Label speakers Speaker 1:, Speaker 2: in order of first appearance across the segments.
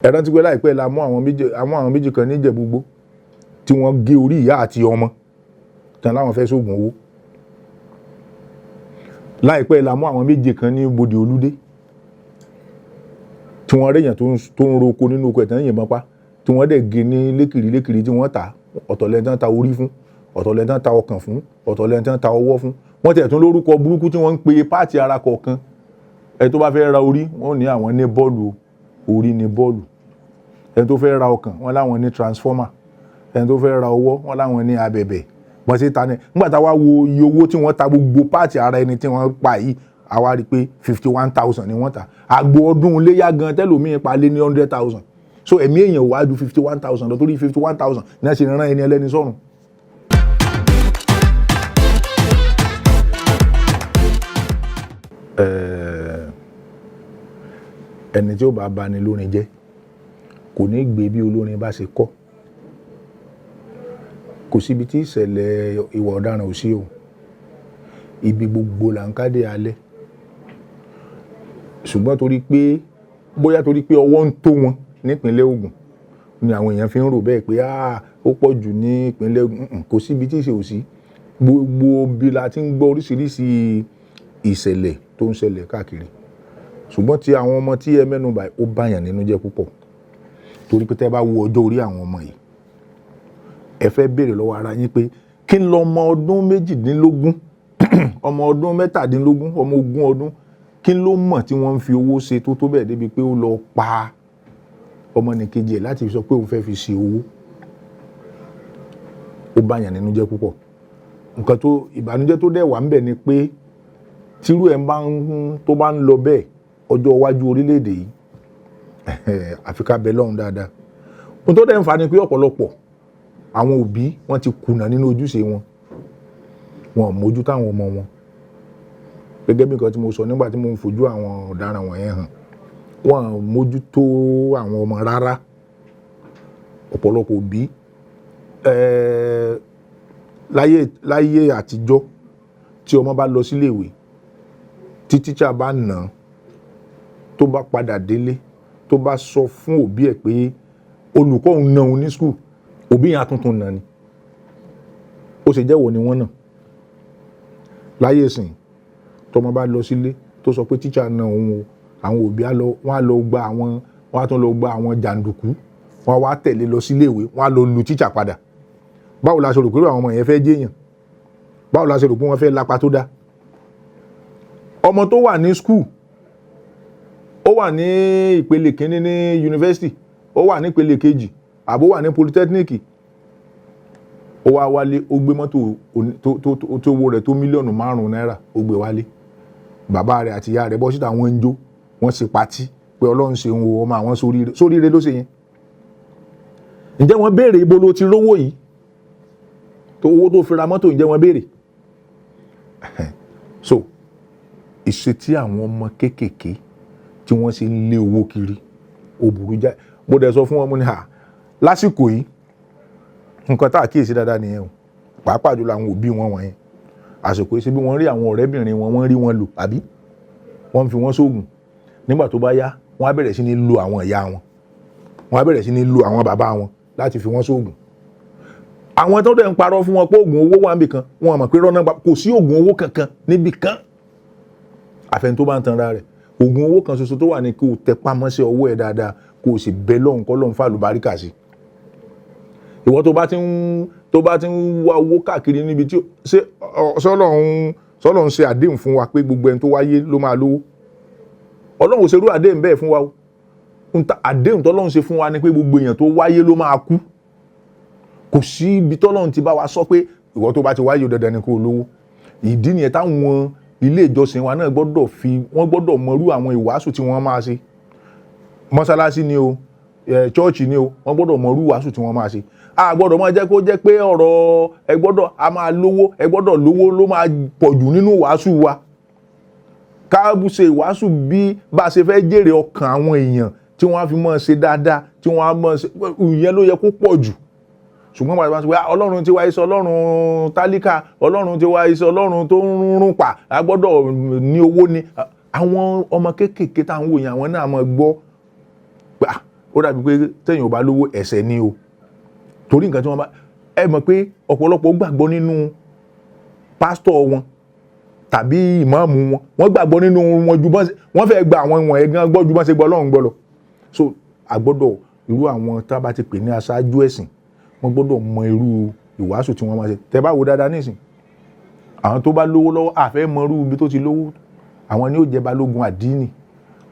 Speaker 1: ẹ rántí pé láìpẹ́ la mú àwọn méjì kan níjẹ̀búgbó tí wọ́n gé orí ìyá àti ọmọ tán láwọn fẹ́ sóògùn owó. Láìpẹ́ la mú àwọn méje kan ní Bòdè Olúdé tí wọ́n réyàn tó ń roko nínú oko ẹ̀tàn yìnbọn pa, tí wọ́n dẹ̀ gé ní lékìrí tí wọ́n tà, ọ̀tọ̀lẹ́ntàn ta orí fún, ọ̀tọ̀lẹ́ntàn ta ọkàn fún, ọ̀tọ̀lẹ́ntàn ta ọwọ́ fún. Wọ́n tẹ̀ tún lórúkọ burúkú tí wọ́n ń pe páàtì ara kọ̀ọ̀kan. Ẹni tó bá fẹ́ ra orí wọ́n ní àwọn ní bọ́ọ̀lù, orí ní bọ́ọ̀lù. Ẹni tó fẹ́ ra ọkàn wọ́n láwọn ní transformer. Ẹni tó fẹ́ ra ọwọ́ wọ́n láwọn ní abẹ̀bẹ̀. Wọ́n sì ta ní nígbà tá wá wo iye owó tí wọ́n ta gbogbo páàtì ara ẹni tí wọ́n pa yìí, a wá rí pé 51,000 ni wọ́n ta. Àgbo ọdún iléyá gan tẹ́lòmíì pa lé ní 100,000. So ẹ̀mí èèyàn wá ju 51,000 lọ torí 51,000 ní ẹ̀sìn rán ẹni ẹlẹ́ni sọ́run. Ẹni tí ó bá bani lórin jẹ́ kò ní gbé bí olórin bá ṣe kọ́. Kò síbi tí ìṣẹ̀lẹ̀ ìwà ọ̀daràn ò sí o. Ibi gbogbo là ń kádé alẹ́. Ṣùgbọ́n torí pé ọwọ́ ń tó wọn nípínlẹ̀ Ògùn ni àwọn èèyàn fi ń rò bẹ́ẹ̀ pé ó pọ̀ jù ní ìpínlẹ̀ Ògùn. Kò síbi tí ìṣe ò sí. Gbogbo bí la ti ń gbọ́ oríṣiríṣi ìṣẹ̀lẹ̀ tó ń ṣẹlẹ̀ káàkiri. Ṣùgbọ́n tí àwọn ọmọ tí ẹ mẹ́nu bà ó báyàn nínú jẹ́ púpọ̀. Torí pé tẹ́ bá wo ọjọ́ orí àwọn ọmọ yìí, ẹ fẹ́ béèrè lọ́wọ́ ara yín pé kí n lọ ọmọ ọdún 18, ọmọ ọdún 17, ọmọ 20 ọdún, kí ló mọ̀ tí wọ́n ń fi owó ṣe tó bẹ́ẹ̀ débi pé ó lọ pa ọmọnìkejì ẹ̀ láti sọ pé òun fẹ́ fi ṣe owó. Ó báyàn nínú jẹ́ púpọ̀. Nǹkan tó ìbànújẹ́ tó dẹ̀ wà ńbẹ̀ ni pé tírú ẹ̀ tó bá ń lọ bẹ́ẹ̀ ọjọ́ iwájú orílẹ̀-èdè yìí àfi ká bẹ lọ́hùn dáadáa. Ohun tó dẹ̀ ń fa ni pé ọ̀pọ̀lọpọ̀ àwọn òbí wọ́n ti kùnà nínú ojúṣe wọn. Wọn ò mójú táwọn ọmọ wọn. Gẹ́gẹ́ bí nǹkan tí mo sọ nígbà tí mo ń fojú àwọn ọ̀daràn wọ̀nyẹn hàn, wọn ò mójú tó àwọn ọmọ rárá. Ọ̀pọ̀lọpọ̀ òbí láyé àtijọ́ tí ọmọ bá lọ sílé ìwé, tí tíṣà bá nà án, tó bá padà délé, tó bá sọ fún òbí ẹ̀ pé olùkọ́ òun nà òun ní skul, òbí yẹn àtúntún nà ni. Ó ṣe jẹ́wọ́ ni wọ́n nà. Láyé ìsìn tọmọ bá lọ sílé tó sọ pé tíṣà nà òun o, àwọn òbí wọ́n á tún lọ gba àwọn jàǹdùkú, wọ́n wá tẹ̀lé lọ sílé ìwé, wọ́n á lọ lu tíṣà padà. Báwo la ṣe rò pé àwọn ọmọ yẹn fẹ́ jẹ́yàn? Báwo la ṣe rò pé wọ́n fẹ́ lápá tó dá? Ọmọ tó wà ní skul, ó wà ní ìpele kìíní ní yunifásitì, ó wà ní ìpele kejì, àbó wà ní polytechnic, ó wá wálé, ó gbé mọ́tò tó owó rẹ̀ tó mílíọ̀nù 5 náírà, ó gbé wálé. Bàbá rẹ̀ àti ìyá rẹ̀ bọ́ síta, wọ́n ń jó, wọ́n ṣe patí pé Ọlọ́run ṣe ń wo ọmọ àwọn sóríire ló ṣe yẹn. Ǹjẹ́ wọ́n béèrè ibo ló ti rówó yìí? Owó tó fi ra mọ́tò, ǹjẹ́ wọ́n béèrè? So ìṣe tí àwọn ọmọ kéékèèké tí wọ́n ṣe ń lé owó kiri ó burú jáì. Mo dẹ̀ sọ fún wọn, mo ní lásìkò yìí nǹkan tá kíyèsí dáadáa nìyẹn o. Pàápàá jùlọ àwọn òbí wọn wọ̀nyẹn. Àsìkò yìí ṣe bí wọ́n rí àwọn ọ̀rẹ́bìnrin wọn, wọ́n rí wọn lò, àbí wọ́n fi wọ́n sóògùn. Nígbà tó bá yá, wọ́n á bẹ̀rẹ̀ sí ní lo àwọn ìyá wọn, wọ́n á bẹ̀rẹ̀ sí ní lo àwọn bàbá wọn láti fi wọ́n sóògùn. Àwọn tó dẹ̀ ń parọ́ fún wọn pé oògùn owó wà níbì kan, wọn mọ̀ pé rọ́nà kò sí oògùn owó kankan níbì kan. Àfẹn tó bá ń tanra rẹ̀. Oògùn owó kan ṣoṣo tó wà ní kí o tẹpá mọ́ṣẹ́ ọwọ́ ẹ̀ dáadáa, kó o sì bẹ lọ́hùn kọ́ lọ́hùn fàlùbáríkà sí. Ìwọ tó bá ti ń wá owó káàkiri níbi tí Ọlọ́run ṣe àdéhùn fún wa pé gbogbo ẹni tó wáyé ló máa lówó. Ọlọ́run ò ṣerú àdéhùn bẹ́ẹ̀ fún wa o. Àdéhùn tọ́lọ́run ṣe fún wa ni pé gbogbo èèyàn tó wáyé ló máa kú. Kò sí ibi tọ́lọ́run ti bá wa sọ pé ìwọ tó bá ti wáyé dandan ni kó o lówó. Ìdí nìyẹn táwọn ilé ìjọsìn wa náà gbọ́dọ̀ mọrú àwọn ìwàásù tí wọ́n máa ṣe. Mọ́sálásí ni o, chọ́ọ̀chì ni o, wọ́n gbọ́dọ̀ mọrú ìwàásù tí wọ́n máa ṣe. A gbọ́dọ̀ máa jẹ́ kó jẹ́ pé ọ̀rọ̀ a máa lówó, lówó ló máa pọ̀jù nínú ìwàásù wa. Ká ṣe ìwàásù bí bá ṣe fẹ́ jèrè ọkàn àwọn èèyàn tí wọ́n á fi máa ṣe dáadáa, tí wọ́n á máa ṣe, ìyẹn ló yẹ kó pọ̀ jù. Ṣùgbọ́n bàbá sọ pé Ọlọ́run ti wá iṣẹ́ Ọlọ́run tálíkà, Ọlọ́run ti wá iṣẹ́ Ọlọ́run tó ń rún pa, a gbọ́dọ̀ ní owó ni. Àwọn ọmọ kéékèèké tá ń wò yẹn, àwọn náà máa gbọ́ pé ó dàbí pé téèyàn ò bá lówó ẹ̀ṣẹ̀ ni o torí nǹkan tí wọ́n bá ẹ mọ̀ pé ọ̀pọ̀lọpọ̀ gbàgbọ́ nínú pásítọ̀ wọn tàbí ìmáàmù wọn wọ́n gbàgbọ́ nínú wọn ju wọ́n fẹ́ gba àwọn ìwọ̀n ẹ̀gán gbọ́ ju bọ́n ṣe gbọ́ Ọlọ́run gbọ́ lọ so àgbọ́dọ̀ irú àwọn tá a bá ti pè ní aṣáájú ẹ̀sìn wọ́n gbọ́dọ̀ mọ irú ìwàásù tí wọ́n máa ṣe tẹ́ bá wo dáadáa nísìn àwọn tó bá lówó lọ́wọ́ àfẹ́ mọ irú ibi tó ti lówó àwọn ni ó jẹ balógun àdínì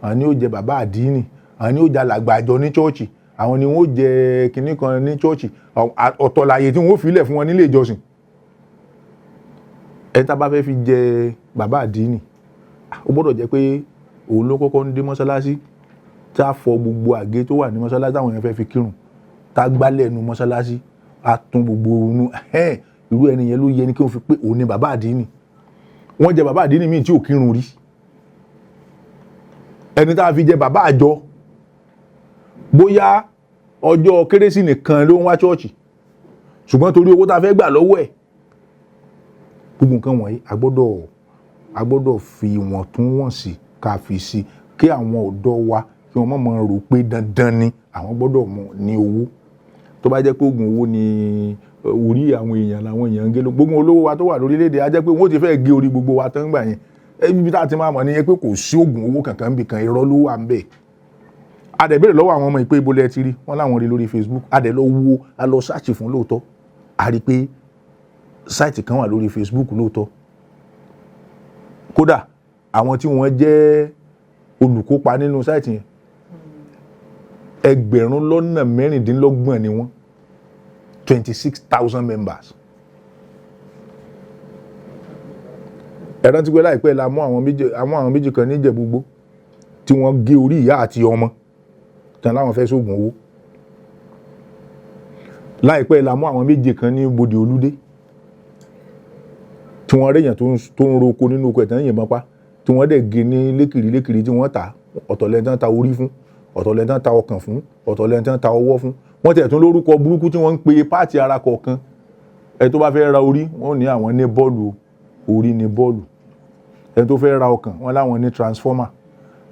Speaker 1: àwọn ni ó jẹ bàbá àdínì àwọn ni ó jẹ alàgbà àjọ ní chọ́ọ̀chì àwọn ni wọ́n jẹ kinní kan ní chọ́ọ̀chì ọ̀tọ̀ láyé tí wọ́n filẹ̀ fún wọn nílé ìjọsìn ẹni tá a bá fẹ́ fi jẹ bàbá àdínì ó gbọ́dọ̀ jẹ́ pé òun ló kọ́kọ́ ń dé mọ́sálásí tá a fọ gbogbo àgé tó wà ní mọ́sálásí táwọn èèyàn fẹ́ fi kírun tá a gbálẹ̀ nu mọ́sálásí a tún gbogbo inú irú ẹni yẹn ló yẹ ni kí wọ́n fi pé òun ni bàbá àdínì wọ́n jẹ bàbá àdínì míì tí ò kírun rí ẹni tá a fi jẹ bàbá àjọ bóyá ọjọ́ kérésì nìkan ló ń wá ṣọ́ọ̀ṣì ṣùgbọ́n torí owó tá a fẹ́ gbà lọ́wọ́ ẹ̀ gbogbo nǹkan wọ̀nyí a gbọ́dọ̀ fi ìwọ̀ntúnwọ̀nsì ká fi sí kí àwọn ọ̀dọ́ wa kí wọ́n mọ̀ rò pé dandan ni àwọn gbọ́dọ̀ mọ̀ ní owó tó bá jẹ́ pé oògùn owó ni orí àwọn èèyàn làwọn èèyàn ń gé gbogbo olówó wa tó wà lórílẹ̀‐èdè á jẹ́ pé wọ́n ti fẹ́ gé orí gbogbo wa tán gbà yẹn ibi tá a ti máa mọ̀ nìyẹn pé kò sí oògùn owó kankan níbi kan irọ́ ló wà ń bẹ̀ a dẹ̀ béèrè lọ́wọ́ àwọn ọmọ ìpè ibolẹ̀ ti rí wọ́n láwọn rí lórí Facebook a dẹ̀ lọ wo a lọ sáàchì fún lóòótọ́ a rí pé sáìtì kan wà lórí Facebook lóòótọ́ kódà àwọn tí wọ́n jẹ́ olùkópa nínú sáìtì yẹn 24,000 ni wọ́n 26,000 members. ẹ̀rọ ti pẹ́ láìpẹ́ la mú àwọn méjì kan ní Ìjẹ̀bú-Igbó tí wọ́n gé orí ìyá àti ọmọ tán láwọn fẹ́ sóògùn owó. láìpẹ́ la mú àwọn méjì kan ní Bòdè Olúdé tí wọ́n réyàn tó ń roko nínú oko ẹ̀tàn yìnbọn pa tí wọ́n dẹ̀ gé ní lékìrí tí wọ́n ta ọ̀tọ̀lẹ́ntàn ta orí fún ọ̀tọ̀lẹ́ntàn ta ọkàn fún ọ̀tọ̀lẹ́ntàn ta ọwọ́ fún wọ́n tẹ̀ tún lórúkọ burúkú tí wọ́n ń pe páàtì ara kọ̀ọ̀kan ẹni tó bá fẹ́ ra orí wọ́n ní àwọn ní bọ́ọ̀lù orí ní bọ́ọ̀lù ẹni tó fẹ́ ra ọkàn wọ́n láwọn ní transformer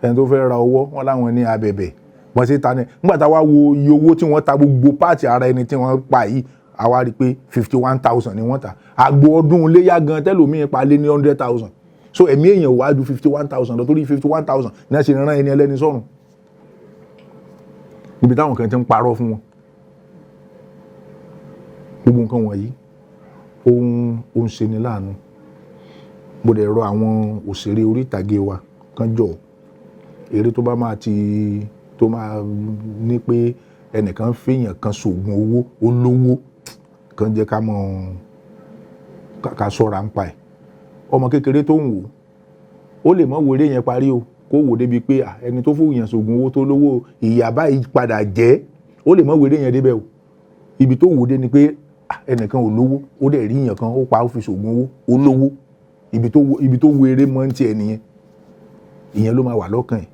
Speaker 1: ẹni tó fẹ́ ra ọwọ́ wọ́n láwọn ní abẹ̀bẹ̀ wọ́n sì ta ní nígbà táwa wo iye owó tí wọ́n ta gbogbo páàtì ara ẹni tí wọ́n pa yìí àwa rí pé 51,000 ni wọ́n ta àgbo ọdún iléyá gan tẹ́lòmíì pa lé ní 100,000 so ẹ̀mí èèyàn wá ju 51,000 lọ torí 51,000 ní ẹ̀sìn rán ẹni ẹlẹ́ni sọ́run níbi táwọn kan ti ń parọ́ fún wọn gbogbo nǹkan wọ̀nyí ó ń ṣe ni láàánú mo dẹ̀ rọ àwọn òṣèré orí ìtàgé wa kán jọ eré tó bá máa ní pé ẹnìkan fèèyàn kan ṣògùn owó olówó kan jẹ́ ká ṣọ́ra ń pa ẹ̀ ọmọ kékeré tó ń wò ó lè mọ́ wèrè yẹn parí o kó wò débi pé ẹni tó fòyàn ṣògùn owó tó lówó ìyà báyìí padà jẹ́ ó lè mọ́ wèrè yẹn débẹ̀ o ibi tó wò dé ni pé ẹnìkan ò lówó ó dẹ̀ rí yàn kan ó pa ó fi ṣògùn owó ó lówó ibi tó wèrè mọ́ ń tiẹ̀ nìyẹn ìyẹn ló máa wà lọ́kàn ẹ̀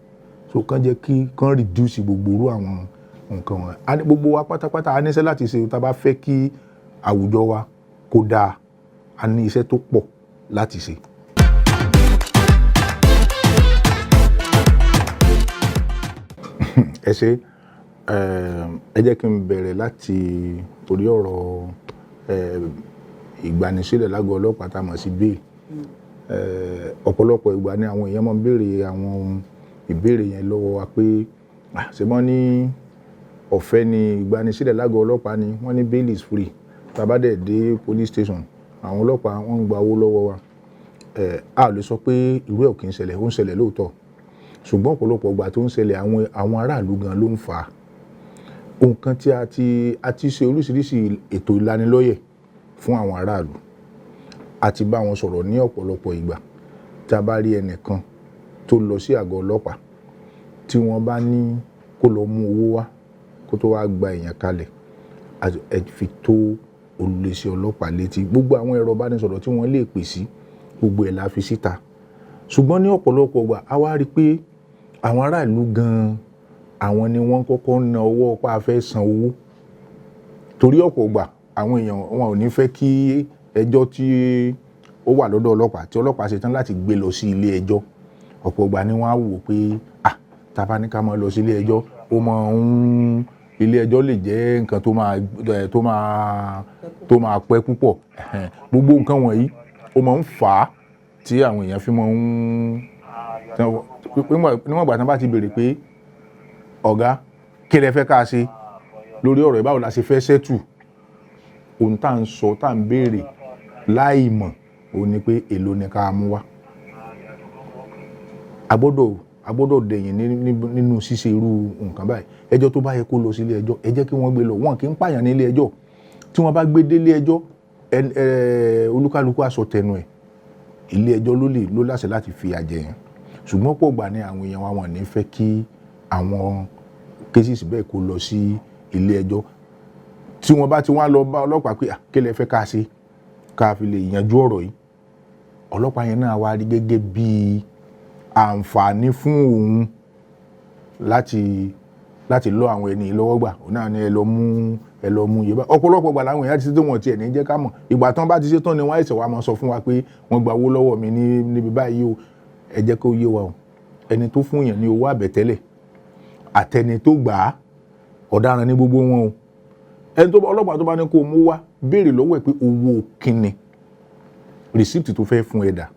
Speaker 1: so kán jẹ́ kán reduce gbogbo irú àwọn nǹkan wọn gbogbo wa pátápátá a níṣẹ́ láti ṣe tá a bá fẹ́ kí àwùjọ wa kó dáa a ní iṣẹ́ tó pọ̀ láti ṣe. ẹ ṣe ẹ jẹ́ kí n bẹ̀rẹ̀ láti orí ọ̀rọ̀ ìgbanisílẹ̀ lágọ̀ọ́ ọlọ́pàá tá a mọ̀ sí bail ọ̀pọ̀lọpọ̀ ìgbà ni àwọn èèyàn máa ń béèrè àwọn ìbéèrè yẹn lọ́wọ́ wa pé ṣé wọ́n ní ọ̀fẹ́ ni ìgbanisílẹ̀ lágọ̀ọ́ ọlọ́pàá ni wọ́n ní bail is free tàbá dẹ̀ dé police station àwọn ọlọ́pàá wọ́n ń gba owó lọ́wọ́ wa a lè sọ pé irú ẹ̀ ò kì í ṣẹlẹ̀ ó ń ṣẹlẹ̀ lóòótọ́ ṣùgbọ́n ọ̀pọ̀lọpọ̀ ìgbà tó ń ṣẹlẹ̀ àwọn aráàlú gan ló ń fà á nǹkan tí a ti ṣe oríṣiríṣi ètò ìlanilọ́yẹ̀ fún àwọn aráàlú a ti bá wọn sọ̀rọ̀ ní ọ̀pọ̀lọpọ̀ ìgbà tí a bá rí ẹnìkan tó lọ sí àgọ́ ọlọ́pàá tí wọ́n bá ní kó lọ mú owó wá kó tó wá gba èèyàn kalẹ̀ ẹ fi tó olùléṣẹ́ ọlọ́pàá létí gbogbo àwọn ẹ̀rọ ìbánisọ̀rọ̀ tí wọ́n lè pè sí gbogbo ẹ̀ la fi síta ṣùgbọ́n ní ọ̀pọ̀lọpọ̀ ìgbà a wá rí pé àwọn aráàlú gan-an àwọn ni wọ́n kọ́kọ́ na ọwọ́ pa fẹ́ san owó torí ọ̀pọ̀ ìgbà àwọn èèyàn wọn ò ní fẹ́ kí ẹjọ́ tí ó wà lọ́dọ̀ ọlọ́pàá tí ọlọ́pàá ṣe tán láti gbé lọ sí ilé ẹjọ́ ọ̀pọ̀ ìgbà ni wọ́n á wò pé tá bá ní ká máa lọ sí ilé ẹjọ́ ó máa ń ilé ẹjọ́ lè jẹ́ nǹkan tó máa pẹ́ púpọ̀ gbogbo nǹkan wọ̀nyí ó máa ń fà á tí àwọn èèyàn fi máa ń níwọ̀n ìgbà tí wọ́n bá ti béèrè pé ọ̀gá kí lẹ fẹ́ ká ṣe lórí ọ̀rọ̀ ìbáwò la ṣe fẹ́ sẹ́tù ohun tá à ń sọ tá à ń béèrè láì mọ̀ ó ní pé èló ni ká mú wá a gbọ́dọ̀ dẹ̀yìn nínú ṣíṣe irú nǹkan báyìí ẹjọ́ tó bá yẹ kó lọ sí ilé ẹjọ́ ẹ jẹ́ kí wọ́n gbé lọ wọn kì í pààyàn ní ilé ẹjọ́ tí wọ́n bá gbé délé ẹjọ́ olúkálukú aṣọ tẹnu ẹ̀ ilé ẹjọ́ ló láṣẹ láti fi àjẹ yẹn ṣùgbọ́n pọ̀ gbà ní àwọn èèyàn wa wọn ní fẹ́ kí àwọn cases bẹ́ẹ̀ kó lọ sí ilé ẹjọ́ tí wọ́n bá ti wá lọ bá ọlọ́pàá pé kí lẹ fẹ́ ká ṣe ká fi lè yanjú ọ̀rọ̀ yìí ọlọ́pàá yẹn náà wá rí gẹ́gẹ́ bí àǹfààní fún òun láti lọ àwọn ẹni lọ́wọ́ gbà òun náà ni ẹ lọ mú yé bá ọ̀pọ̀lọpọ̀ gbà láwọn èèyàn ti ṣe tó wọn tiẹ̀ ní jẹ́ ká mọ̀ ìgbà tán bá ti ṣe tán ni wọ́n ẹ̀sẹ̀ wa máa sọ fún wa pé wọ́n gba owó lọ́wọ́ mi níbi báyìí o ẹ jẹ́ kó yé wa o ẹni tó fún yàn ní owó àbẹ̀tẹ́lẹ̀ àtẹni tó gbà á ọ̀daràn ní gbogbo wọn o ẹni tó ọlọ́pàá tó bá ní kó mú wá béèrè lọ́wọ́ ẹ̀ pé owó kíni receipt tó fẹ́ fún ẹ̀dà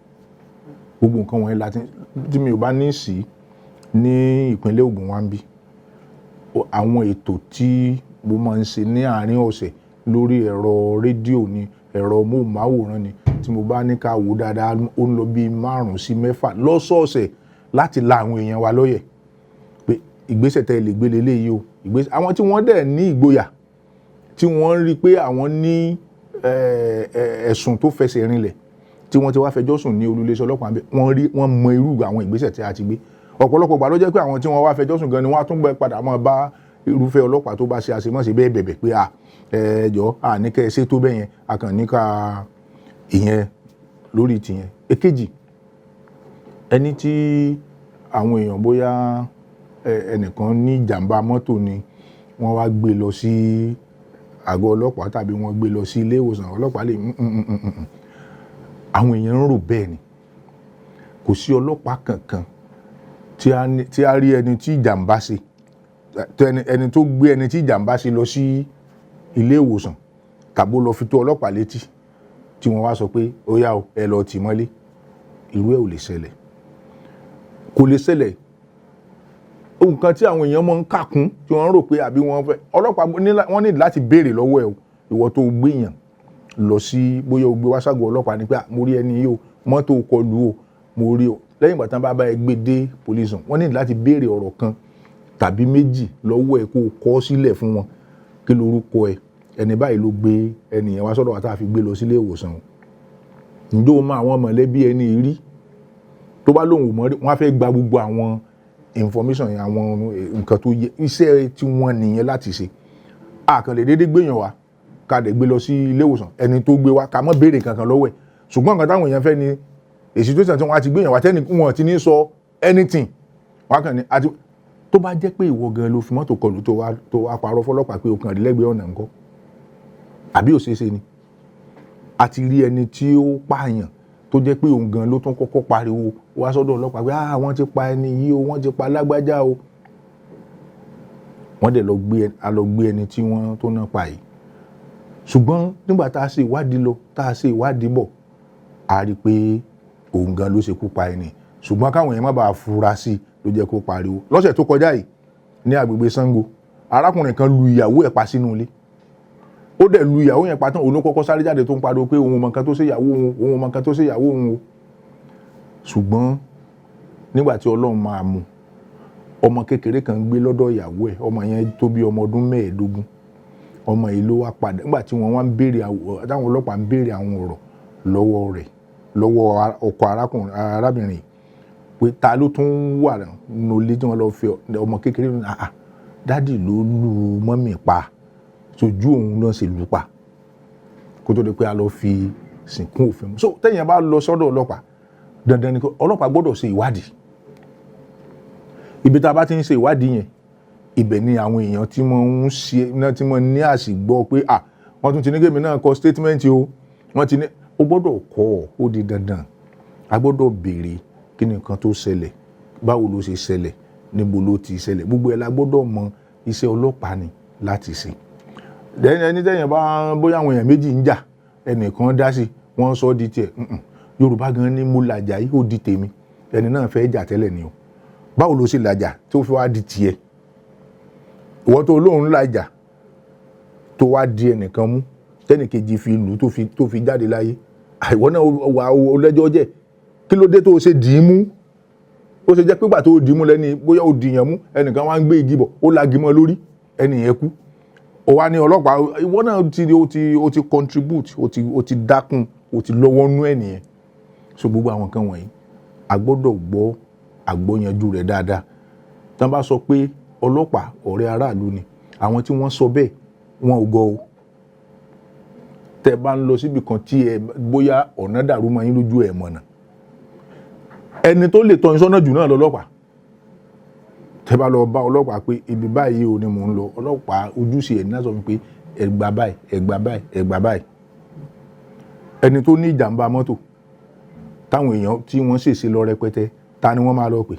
Speaker 1: gbogbo nǹkan wọ̀nyí láti tí mi ò bá ní sí ní ìpínlẹ̀ Ògùn wa ń bí àwọn ètò tí mo máa ń ṣe ní àárín ọ̀sẹ̀ lórí ẹ̀rọ rédíò ni ẹ̀rọ móhùnmáwòrán ni tí mo bá ní ká wò dáadáa ó ń lọ bí 5 sí 6 lọ́sọ̀ọ̀sẹ̀ láti la àwọn èèyàn wa lọ́yẹ̀ pé ìgbésẹ̀ tẹ́ lè gbé leléyìí o àwọn tí wọ́n dẹ̀ ní ìgboyà tí wọ́n rí pé àwọn ní ẹ̀sùn tó fẹsẹ̀ rinlẹ̀ tí wọ́n ti wá fẹjọ́ sùn ní olùléṣẹ́ ọlọ́pàá wọ́n mọ irú àwọn ìgbésẹ̀ tí a ti gbé ọ̀pọ̀lọpọ̀ gbà ló jẹ́ pé àwọn tí wọ́n wá fẹjọ́ sùn gan ni wọ́n á tún gbé padà mọ́ bá irúfẹ́ ọlọ́pàá tó bá ṣe àṣemọ́ṣe bẹ́ẹ̀ bẹ̀bẹ̀ pé ẹjọ́ ní kẹ́ ẹ ṣe tó bẹ́yẹn a kàn ní ká ìyẹn lórí tìyẹn. Èkejì ẹni tí àwọn èèyàn bóyá ẹnìkan ní ìjàmbá mọ́tò ni wọ́n wá gbé lọ sí àgọ́ ọlọ́pàá tàbí wọ́n gbé lọ sí ilé ìwòsàn ọlọ́pàá lè àwọn èèyàn ń rò bẹ́ẹ̀ ni kò sí ọlọ́pàá kankan tí a rí ẹni tí ìjàmbá ṣe ẹni tó gbé ẹni tí ìjàmbá ṣe lọ sí ilé ìwòsàn tàbí lọ fi tó ọlọ́pàá létí tí wọ́n wá sọ pé ó yá o ẹ lọ tì mọ́lé irú ẹ̀ ò lè ṣẹlẹ̀ kò lè ṣẹlẹ̀ nǹkan tí àwọn èèyàn máa ń kàkún tí wọ́n rò pé àbí wọ́n fẹ́ ọlọ́pàá wọ́n ní láti béèrè lọ́wọ́ ẹ̀ ìwọ tó gbéyàn lọ sí bóyá o gbé wá ságọ́ ọlọ́pàá ní pé mo rí ẹni yìí o mọ́tò kọlù o mo rí o lẹ́yìn ìgbà tán bá bá ẹ gbé dé police wọ́n ní láti béèrè ọ̀rọ̀ kan tàbí méjì lọ́wọ́ ẹ kó o kọ sílẹ̀ fún wọn kí lorúkọ ẹ ẹni báyìí ló gbé ẹni yẹn wá sọ́dọ̀ wa tá a fi gbé lọ sílé ìwòsàn ǹjọ́ o mọ àwọn mọ̀lẹ́bí ẹni rí tó bá lóun ò mọ̀ rí wọ́n á fẹ́ gba gbogbo àwọn information yẹn àwọn nǹkan tó yẹ iṣẹ́ tí wọ́n nìyẹn láti ṣe àkànlè déédéé gbéyàn wá ká dẹ̀ gbé lọ sí ilé ìwòsàn ẹni tó gbé wá ká mọ́ béèrè kankan lọ́wọ́ ẹ̀ ṣùgbọ́n nǹkan táwọn èèyàn fẹ́ ni èsì tó sàn tí wọ́n á ti gbéyàn wá tẹ́ni wọn ti ní sọ anything wọ́n kàn ní àti tó bá jẹ́ pé ìwọ gan ló fi mọ́tò kọlù tó wá parọ́ fọlọ́pàá pé o kàn rí lẹ́gbẹ̀ẹ́ ọ̀nà ńkọ́ àbí ò ṣeéṣe ni a ti rí ẹni tí ó pààyàn tó jẹ́ pé òun gan ló tún kọ́kọ́ pariwo wá sọ́dọ̀ ọlọ́pàá pé wọ́n ti pa ẹni yìí o wọ́n ti pa lágbájá o wọ́n dẹ̀ lọ gbé ẹni tí wọ́n tó náà pa yìí ṣùgbọ́n nígbà tá a ṣe ìwádìí lọ tá a ṣe ìwádìí bọ̀ a rí i pé òun gan ló ṣekú pa ẹni ṣùgbọ́n káwọn èèyàn má bàa fura sí i ló jẹ́ kó pariwo lọ́sẹ̀ tó kọjá yìí ní agbègbè Ṣàngó arákùnrin kan lu ìyàwó ẹ̀ pa sínú ilé ó dẹ̀ lu ìyàwó yẹn pa tán òun ló kọ́kọ́ sáré jáde tó ń pariwo pé òun ò mọ nǹkan tó ṣe ìyàwó òun ò mọ nǹkan tó ṣe ìyàwó òun o ṣùgbọ́n nígbà tí Ọlọ́run máa mú ọmọ kékeré kan gbé lọ́dọ̀ ìyàwó ẹ̀ ọmọ yẹn tó bí ọmọ ọdún 15 ọmọ yìí ló wá padà nígbà tí wọ́n wá ń béèrè táwọn ọlọ́pàá ń béèrè àwọn ọ̀rọ̀ lọ́wọ́ rẹ̀ lọ́wọ́ ọkọ arábìnrin pé ta ló tún wà nínú ilé tí wọ́n lọ fi ọmọ kékeré ní dádì ló lu mọ́mì pa sojú òun náà ṣe lù pa kó tó di pé a lọ fi sìnkún òfin mu so tẹ́yìn bá lọ sọ́dọ̀ ọlọ́pàá dandan ni ọlọ́pàá gbọ́dọ̀ ṣe ìwádìí ibi tá a bá ti ń ṣe ìwádìí yẹn ibẹ̀ ni àwọn èèyàn tí wọ́n ń ṣe náà tí wọ́n ní àṣìgbọ́ pé wọ́n tún ti ní gèmí náà kọ statement o wọ́n ti ní ó gbọ́dọ̀ kọ́ ó di dandan a gbọ́dọ̀ béèrè kí ni nǹkan tó ṣẹlẹ̀ báwo ló ṣe ṣẹlẹ̀ níbo ló ti ṣẹlẹ̀, gbogbo ẹ̀ la gbọ́dọ̀ mọ iṣẹ́ ọlọ́pàá ni láti ṣe. ẹni tẹ́yìn bá bóyá àwọn èèyàn méjì ń jà ẹnìkan dá sí wọ́n sọ di tiẹ̀ Yorùbá gan ni mo làjà yìí ó di tèmi, ẹni náà fẹ́ jà tẹ́lẹ̀ ni o, báwo ló ṣe làjà tó fi wá di tiẹ̀? ìwọ tó lóun làjà tó wá di ẹnìkan mú tẹ́nìkejì fi lù tó fi jáde láyé, ìwọ náà wà ọlẹ́jọ́ jẹ́, kí ló dé tó ṣe dì í mú? ó ṣe jẹ́ pé ìgbà tó dì í mú lẹ́ni bóyá ó dìyàn mú ẹnìkan wá ń gbé igi bọ̀ ó lagi mọ́ lórí ẹni yẹn kú, ó wá ní ọlọ́pàá, ìwọ náà ó ti contribute, ó ti dákun, ó ti lọ́wọ́ nú ẹ̀ nìyẹn. so gbogbo àwọn nǹkan wọ̀nyí a gbọ́dọ̀ gbọ́ àgbọ́yanjú rẹ̀ dáadáa. tí wọ́n bá sọ pé ọlọ́pàá ọ̀rẹ́ aráàlú ni, àwọn tí wọ́n sọ bẹ́ẹ̀ wọn ò gọ̀ o. tẹ́ bá ń lọ síbi kan tí bóyá ọ̀nà dàrú mọ́ yín lójú ẹ̀ mọ̀nà, ẹni tó lè tọ́ yín sọ́nà jù náà lọ́lọ́pàá. tẹ́ bá lọ bá ọlọ́pàá pé ibi báyìí ò ní mò ń lọ, ọlọ́pàá ojúṣe ẹ̀ ní láti sọ fún pé ẹ gbà báyìí, ẹ gbà báyìí, ẹ gbà báyìí. ẹni tó ní ìjàmbá mọ́tò táwọn èèyàn tí wọ́n ṣèṣe lọ rẹpẹtẹ, ta ni wọ́n máa lọ pè?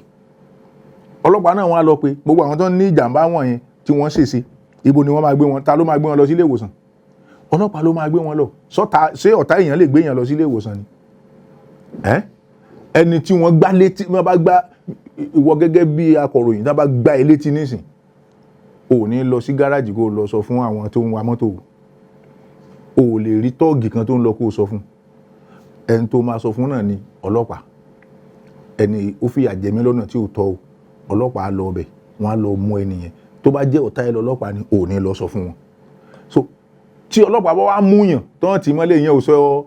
Speaker 1: ọlọ́pàá náà wọ́n á lọ pé gbogbo àwọn tó ní ìjàmbá wọ̀nyẹn tí wọ́n ṣèṣe, ibo ni wọ́n máa gbé wọn? Ta ló máa gbé wọn lọ sí ilé ìwòsàn? ọlọ́pàá ló máa gbé wọn lọ. ṣé ọ̀tá èèyàn lè gbé èèyàn lọ sí ilé ìwòsàn ni? ẹni tí wọ́n gbá létí, wọ́n bá gbá ìwọ gẹ́gẹ́ bí akọ̀ròyìn, tí wọ́n bá gbá ẹ létí nísìn, ò ní lọ sí gáràjì kó lọ sọ fún àwọn tó ń wa mọ́tò, ò lè rí tọ́ọ̀gì kan tó ń lọ kó sọ fún. ẹni tó máa sọ fún náà ni ọlọ́pàá. ẹni ó fìyà jẹ mí lọ́nà tí ò tọ́ o, ọlọ́pàá lọ ọbẹ̀, wọ́n á lọ mú ẹni yẹn. tó bá jẹ́ ọ̀tá ẹ lọ́lọ́pàá ni ò ní lọ sọ fún wọn. so tí ọlọ́pàá bá wá múyàn tán tí mọ́lẹ̀ yẹn ò sọ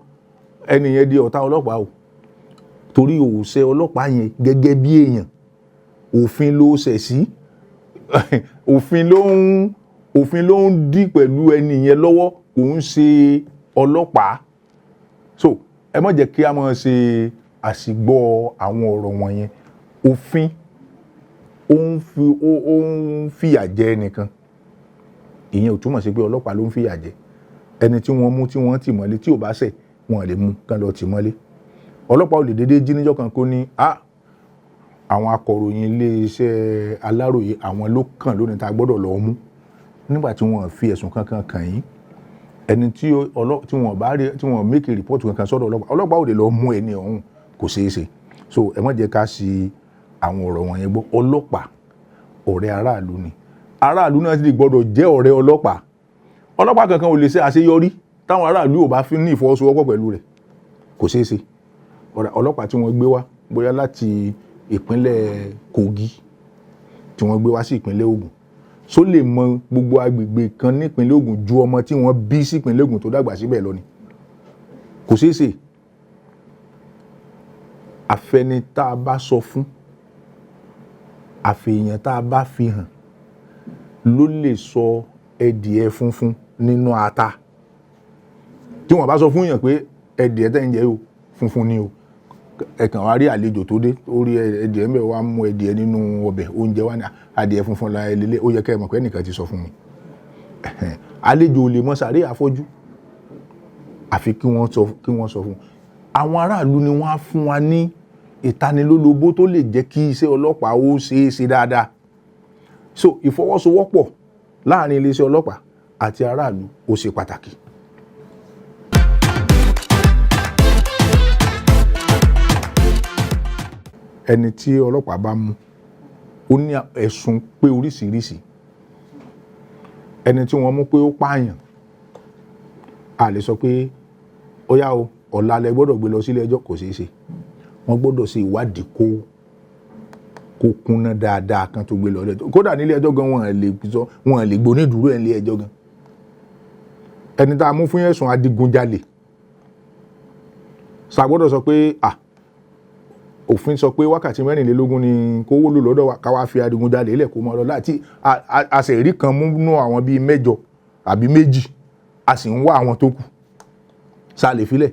Speaker 1: ẹni yẹn di ọ̀tá ọlọ́pàá o, torí ò ṣe ọlọ́pàá yẹn gẹ́gẹ́ bí èèyàn, òfin ló ṣẹ̀ sí òfin ló ń dí pẹ̀lú ẹni yẹn lọ́wọ́, kò ń ṣe ọlọ́pàá. so ẹ má jẹ́ kí a máa ṣe àṣìgbọ́ àwọn ọ̀rọ̀ wọ̀nyẹn. òfin ó ń fìyà jẹ ẹnìkan, ìyẹn ò túmọ̀ sí pé ọlọ́pàá ló ń fìyà jẹ ẹni tí wọ́n mú, tí wọ́n tì mọ́lé, tí ò bá ṣẹ̀ wọn lè mú kán lọ tì mọ́lé. ọlọ́pàá ò lè dédé jí níjọ́ kan kó ní àwọn akọ̀ròyìn iléeṣẹ́ Aláròyé àwọn ló kàn lónìí tá a gbọ́dọ̀ lọ mú, nígbà tí wọ́n fi ẹ̀sùn kankan kàn yín. ẹni tí wọ́n make report kankan sọ́dọ̀ ọlọ́pàá ò lè lọ mú ẹni ọ̀hún, kò ṣeé ṣe. so ẹ má jẹ́ ká ṣì àwọn ọ̀rọ̀ wọ̀nyẹn gbọ́. ọlọ́pàá ọ̀rẹ́ aráàlú ni, aráàlú náà sì gbọ́dọ̀ jẹ́ ọ̀rẹ́ ọlọ́pàá. ọlọ́pàá kankan ò lè ṣe àṣeyọrí táwọn aráàlú ò bá fi ní ìfọwọ́sowọ́pọ̀ pẹ̀lú rẹ̀, kò ṣeé ṣe. ọlọ́pàá tí wọ́n gbé wá bóyá láti ìpínlẹ̀ Kogi tí wọ́n gbé wá sí ìpínlẹ̀ Ògùn, só lè mọ gbogbo agbègbè kan nípínlẹ̀ Ògùn ju ọmọ tí wọ́n bí sí ìpínlẹ̀ Ògùn tó dàgbà síbẹ̀ lọ ni? kò ṣeé ṣe. àfẹni tá a bá sọ fún, àfẹ̀yàn tá a bá fi hàn ló lè sọ ẹdìẹ funfun nínú ata. tí wọ́n bá sọ fún yàn pé ẹdìẹ tẹ́ ń jẹ o funfun ni o, ẹ̀kàn wá rí àlejò tó dé ó rí ẹdìẹ ń bẹ̀ wá mú ẹdìẹ nínú ọbẹ̀ oúnjẹ wá ní adìẹ funfun la ẹlẹ́lẹ́, ó yẹ kẹ́ ẹ mọ̀ pé ẹnìkan ti sọ fún mi. àlejò ò lè mọ sàárè àfọ́jú àfi kí wọ́n sọ fún. àwọn aráàlú ni wọ́n á fún wa ní ìtanilólobó tó lè jẹ́ kí iṣẹ́ ọlọ́pàá ó ṣeé ṣe dáadáa. so ìfọwọ́sowọ́pọ̀ láàrin iléeṣẹ́ ọlọ́pàá àti aráàlú ó ṣe pàtàkì. ẹni tí ọlọ́pàá bá mú ó ní ẹ̀sùn pé oríṣiríṣi. ẹni tí wọ́n mú pé ó pààyàn, a lè sọ pé ó yá o ọ̀la lẹ gbọ́dọ̀ gbé lọ sílé ẹjọ́, kò ṣeé ṣe. wọ́n gbọ́dọ̀ ṣe ìwádìí kó kúnná dáadáa kan tó gbé lọ ilé ẹjọ́. kódà nílé ẹjọ́ gan wọn lè gbóní dúró ẹ̀ nílé ẹjọ́ gan. ẹni tá a mú fún ẹ̀sùn adigunjalè ṣàgbọ́dọ̀ sọ pé òfin sọ pé wákàtí 24 ni kó wó lò lọ́dọ̀ wa, ká wá fi adigunjalè lẹ̀ kó mọ́ lọ láti àṣẹ̀rí kan múnú àwọn bíi 8 àbí 2, a sì ń wá àwọn tó kù, ṣá lè filẹ̀.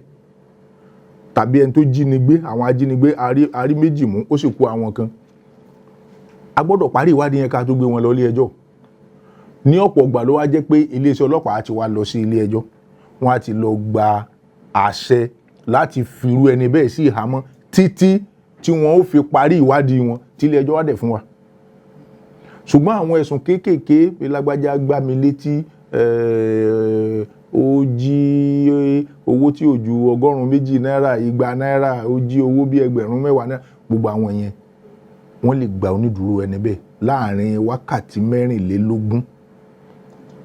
Speaker 1: tàbí ẹni tó jínigbé, àwọn ajínigbé a rí 2 mú, ó sì kú àwọn kan. a gbọ́dọ̀ parí ìwádìí yẹn ká tó gbé wọn lọ ilé ẹjọ́. ní ọ̀pọ̀ ìgbà ló wá jẹ́ pé iléeṣẹ́ ọlọ́pàá ti wá lọ sí ilé ẹjọ́, wọ́n á ti lọ gba àṣẹ láti firú ẹni bẹ́ẹ̀ sí ìhámọ́ títí tí wọ́n ó fi parí ìwádìí wọn tí ilé ẹjọ́ wá dẹ̀ fún wa. ṣùgbọ́n àwọn ẹ̀sùn kéékèèké pé lágbájá gbá mi létí, ó jí owó tí ò ju 120 náírà, 200 náírà, ó jí owó bí 10,000 náírà, gbogbo àwọn yẹn wọ́n lè gba onídùúró ẹni bẹ́ẹ̀ láàrin wákàtí 24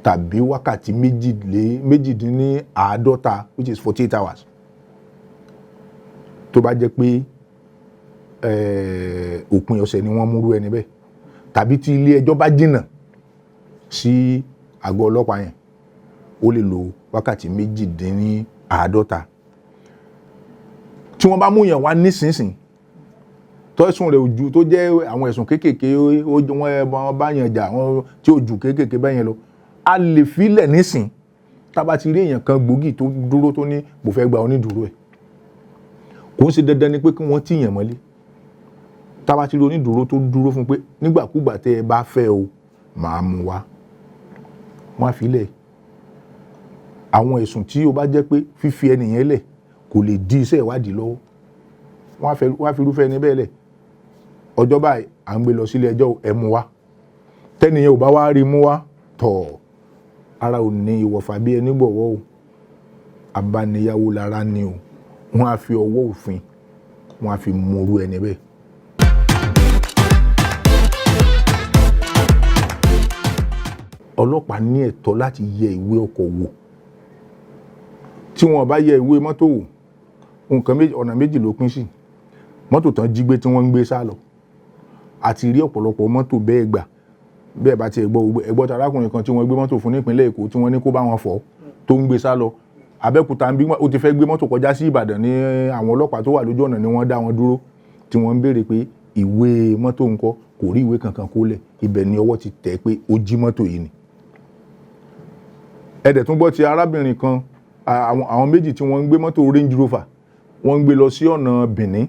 Speaker 1: tàbí wákàtí 48, which is 48 hours. Tó bá jẹ́ pé òpin ọ̀sẹ̀ ni wọ́n múrú ẹni bẹ́ẹ̀, tàbí tí ilé ẹjọ́ bá jìnnà sí àgọ́ ọlọ́pàá yẹn, ó lè lo wákàtí 48. Tí wọ́n bá mú yàn wá nísinsìnyí tó ẹ̀sùn rẹ̀ ojú tó jẹ́ àwọn ẹ̀sùn kéékèèké, wọ́n bá yàn jà wọ́n tí ó ju kéékèèké bẹ́yẹn lọ, a lè filẹ̀ nísìn tá bá ti rí èèyàn kan gbòógì tó dúró tó ní mo fẹ́ gba onídùúró ẹ̀. Kò ń ṣe dandan ni pé kí wọ́n tìyàn mọ́lé. Tá bá ti rí onídùúró tó dúró fún pé nígbàkúgbà tẹ́ ẹ bá fẹ́ o máa mú wá, wọ́n á filẹ̀. Àwọn ẹ̀sùn tí ó bá jẹ́ pé fífi ẹnìyẹn lẹ̀ kò lè di iṣẹ́ ìwádìí lọ́wọ́, wọ́n á fi irúfẹ́ ẹni bẹ́ẹ̀ lẹ̀. Ọjọ́ báyìí à ń gbé lọ sílé ẹjọ́, ẹ mú wá. Tẹ́nìyẹn ò bá wá rí mú wá tọ̀, ara ò ní ìwọ̀fà bí ẹni gbọ̀wọ́ o, abániyáwó lára ni o. Wọ́n á fi ọwọ́ òfin, wọ́n á fi mú irú ẹni bẹ́ẹ̀. Ọlọ́pàá ní ẹ̀tọ́ láti yẹ ìwé ọkọ̀ wò. Tí wọ́n bá yẹ ìwé mọ́tò wò, ọ̀nà méjì ló pín sí. Mọ́tò tán jí gbé tí wọ́n ń gbé sá lọ. Àti rí ọ̀pọ̀lọpọ̀ mọ́tò bẹ́ẹ̀ gbà. Bẹ́ẹ̀ bá ti ẹgbọ́ tarákùnrin kan tí wọ́n gbé mọ́tò fún nípínlẹ̀ Èkó tí wọ́n ní kó bá wọn fọ̀ tó ń gbé sá lọ. Abẹ́òkúta ó ti fẹ́ gbé mọ́tò kọjá sí Ìbàdàn ní àwọn ọlọ́pàá tó wà lójú ọ̀nà ni wọ́n dá wọn dúró tí wọ́n ń béèrè pé ìwé mọ́tò ńkọ́, kò rí ìwé kankan kó lẹ̀. Ibẹ̀ ni ọwọ́ ti tẹ̀ pé ó jí mọ́tò yìí ni. Ẹ̀dẹ̀ tún gbọ́ ti arábìnrin kan, àwọn méjì tí wọ́n ń gbé mọ́tò Range Rover, wọ́n ń gbé lọ sí ọ̀nà Benin.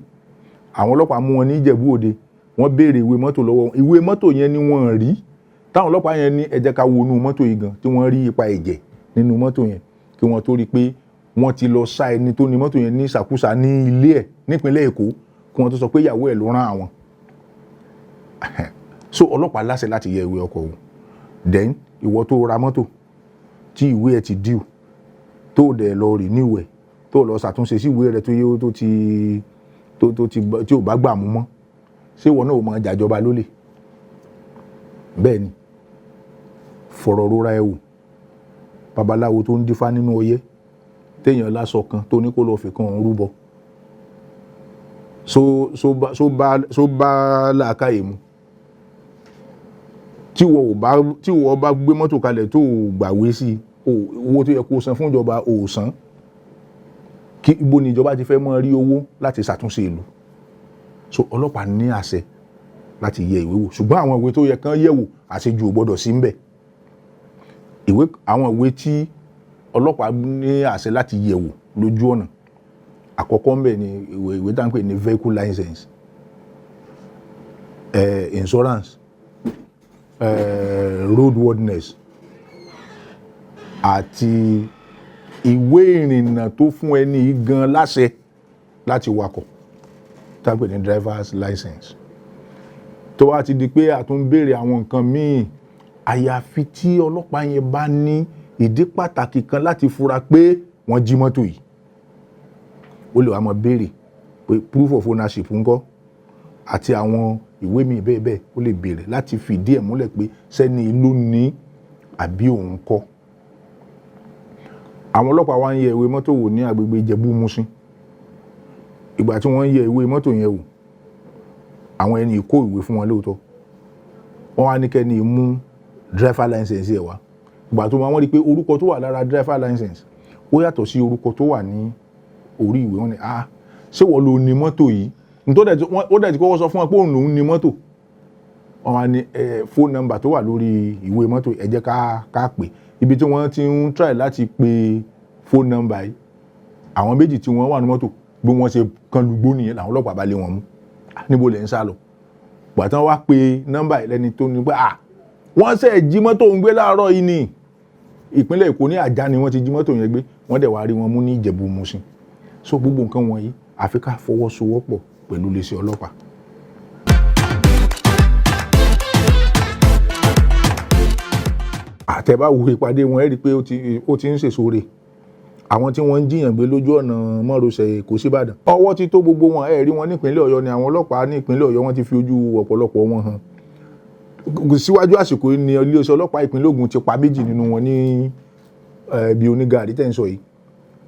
Speaker 1: Àwọn ọlọ́pàá mú wọn ní Ìjẹ̀bú Òde, wọ́n béèrè ìwé mọ́tò lọ́wọ́ wọn. Ìwé mọ́tò yẹn ni wọ́n rí. Táwọn ọlọ́pàá yẹn ní ẹ jẹ́ ká wo inú mọ́tò yìí gan, tí wọ́n rí ipa ẹ̀jẹ̀ nínú mọ́tò yẹn, kí wọ́n tó rí pé wọ́n ti lọ sá ẹni tó ní mọ́tò yẹn ní ìsàkúsà ní ilé ẹ̀ nípínlẹ̀ Èkó, kí wọ́n tó sọ pé ìyàwó ẹ̀ ló rán àwọn. So ọlọ́pàá láṣẹ láti yẹ ìwé ọkọ̀ wò. Then ìwọ tó ra mọ́tò tí ìwé ẹ̀ ti due, tó dẹ̀ lọ renew ẹ̀, tó lọ ṣàtúnṣe sí ìwé rẹ̀ tí ò bá gbà mú mọ́, ṣé ìwọ náà ò mọ jàjọba lólè? Bẹ́ẹ̀ ni, fọ̀rọ̀ rora ẹ wò. Babaláwo tó ń dífá nínú ọyẹ́, téèyàn láṣọ kan tó ní kó lọ fi kan òun rúbọ. So bá làákàyè mu. Tí wọ́n bá gbé mọ́tò kalẹ̀ tó gbàwé sí owó tó yẹ kó san fún ìjọba ò san, kí ibo ni ìjọba ti fẹ́ mọ́ rí owó láti ṣàtúnṣe ìlú? So ọlọ́pàá ní àṣẹ láti yẹ ìwé wò, ṣùgbọ́n àwọn ìwé tó yẹ kán yẹ̀ wò àṣejù ò gbọ́dọ̀ sí ń bẹ̀. Àwọn ìwé tí ọlọ́pàá ní àṣẹ láti yẹ̀ wò lójú ọ̀nà, àkọ́kọ́ ń bẹ̀ ni ìwé tá ń pè ní vehicle license, insurance, roadworthiness, àti ìwé ìrìnnà tó fún ẹni gan láṣẹ láti wakọ̀, tá ń pè ní driver's license. Tó wá ti di pé a tún béèrè àwọn nǹkan míì, àyàfi tí ọlọ́pàá yẹn bá ní ìdí pàtàkì kan láti fura pé wọ́n jí mọ́tò yìí, ó lè wá máa béèrè pé proof of ownership ńkọ́, àti àwọn ìwé míì bẹ́ẹ̀ bẹ́ẹ̀, ó lè béèrè láti fìdí ẹ̀ múlẹ̀ pé sẹ́ni ló ní àbí òun kọ́. Àwọn ọlọ́pàá wá ń yẹ ìwé mọ́tò wò ní agbègbè Ìjẹ̀bú-Mùṣín. Ìgbà tí wọ́n ń yẹ ìwé mọ́tò yẹn wò, àwọn ẹni kó ìwé fún wọn lóòótọ́. Wọ́n wá ní kẹ́ni mú driver license ẹ̀ wá. Ìgbà tó wọ́n rí pé orúkọ tó wà lára driver license ó yàtọ̀ sí orúkọ tó wà ní orí ìwé. Wọ́n ní ṣé wọ́n ló ní mọ́tò yìí? Ó dẹ̀ ti kọ́kọ́ sọ fún wọn pé òun lòún ní mọ́tò. Wọ́n wá ní phone number tó wà lórí ìwé mọ́tò, ẹ jẹ́ ká pè. Ibi tí wọ́n ti ń try láti pe phone number yìí, àwọn méjì tí wọ́n wà ní mọ́tò bí wọ́n ṣe kan lùgbó nìyẹn làwọn ọlọ́pàá bá lé wọn mú. Níbo lẹ̀ ń sá lọ? Gbàtán wá pe nọ́mbà ìlẹ́ni tó ní pé wọ́n ṣe jí mọ́tò ń gbé láàárọ̀ yìí ní ìpínlẹ̀ Èkó ní Àjà ni wọ́n ti jí mọ́tò yẹn gbé, wọ́n dẹ̀ wá rí wọn mú ní Ìjẹ̀bú-Mùṣín. So gbogbo nǹkan wọ̀nyí àfi ká fọwọ́sowọ́pọ̀ pẹ̀lú iléeṣẹ́ ọlọ́pàá. àtẹ̀bá wo ìpàdé wọn ẹ rí i pé ó ti ń sèṣore àwọn tí wọ́n ń jiyàn gbé lójú ọ̀nà mọ́rọ̀sẹ̀ Èkó síbàdàn ọwọ́ ti tó gbogbo wọn ẹ rí wọn nípínlẹ̀ Ọ̀yọ́ ni àwọn ọlọ́pàá ní ìpínlẹ̀ Ọ̀yọ́ wọ́n ti fi ojú ọ̀pọ̀lọpọ̀ wọn hàn síwájú àsìkò ní iléeṣẹ́ ọlọ́pàá ìpínlẹ̀ Ògùn ti pa méjì nínú wọn ní bí onígàrí tẹ́ ń sọ yìí